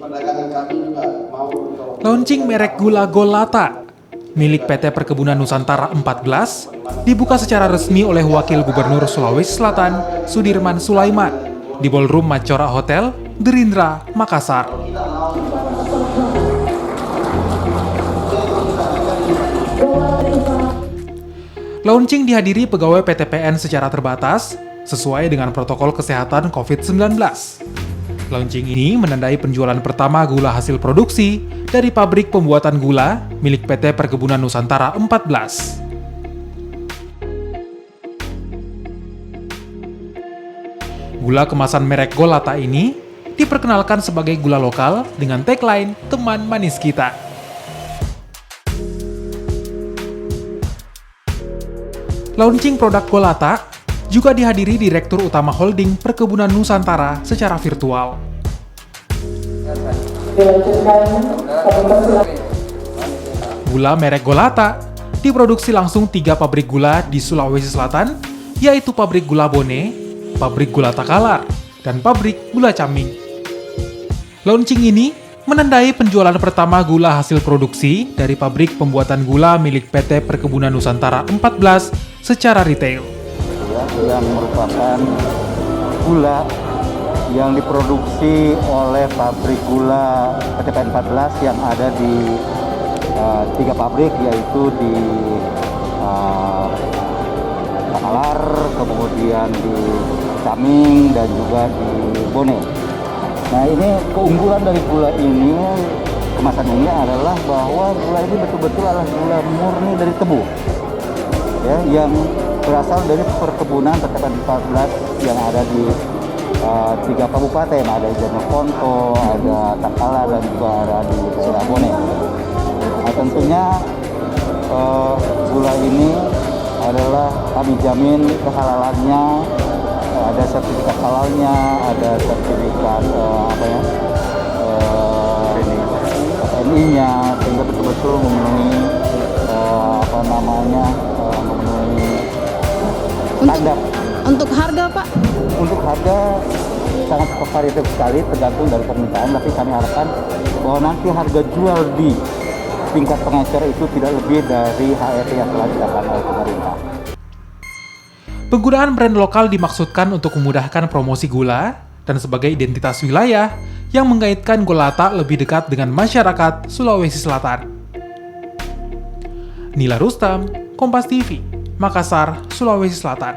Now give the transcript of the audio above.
perdagangan kami juga mau Launching merek gula Golata milik PT Perkebunan Nusantara 14 dibuka secara resmi oleh Wakil Gubernur Sulawesi Selatan Sudirman Sulaiman di Ballroom Macora Hotel, Gerindra, Makassar. Launching dihadiri pegawai PTPN secara terbatas sesuai dengan protokol kesehatan COVID-19. Launching ini menandai penjualan pertama gula hasil produksi dari pabrik pembuatan gula milik PT Perkebunan Nusantara 14. Gula kemasan merek Golata ini diperkenalkan sebagai gula lokal dengan tagline "Teman Manis Kita". Launching produk Golata juga dihadiri Direktur Utama Holding Perkebunan Nusantara secara virtual. Gula merek Golata diproduksi langsung 3 pabrik gula di Sulawesi Selatan, yaitu pabrik gula Bone, pabrik gula Takalar, dan pabrik gula Caming. Launching ini menandai penjualan pertama gula hasil produksi dari pabrik pembuatan gula milik PT Perkebunan Nusantara 14 secara retail. Yang merupakan gula yang diproduksi oleh pabrik gula PTPN 14 yang ada di 3 pabrik, yaitu di Takalar, kemudian di Caming, dan juga di Bone. Nah, ini keunggulan dari gula ini, kemasan ini adalah bahwa gula ini betul-betul adalah gula murni dari tebu, ya, yang berasal dari perkebunan PTPN 14 yang ada di 3 kabupaten, ada di Jeneponto, ada Takalar, dan juga ada di Bone. Nah, tentunya gula ini adalah kami jamin kehalalannya, ada sertifikat halalnya, ada sertifikat PNI-nya, sehingga betul-betul memenuhi memenuhi standar. Untuk harga, Pak? Untuk harga sangat variatif sekali, tergantung dari permintaan, tapi kami harapkan bahwa nanti harga jual di tingkat pengecer itu tidak lebih dari HRT yang telah ditetapkan oleh pemerintah. Penggunaan brand lokal dimaksudkan untuk memudahkan promosi gula dan sebagai identitas wilayah yang mengaitkan Golata lebih dekat dengan masyarakat Sulawesi Selatan. Nila Rustam, Kompas TV, Makassar, Sulawesi Selatan.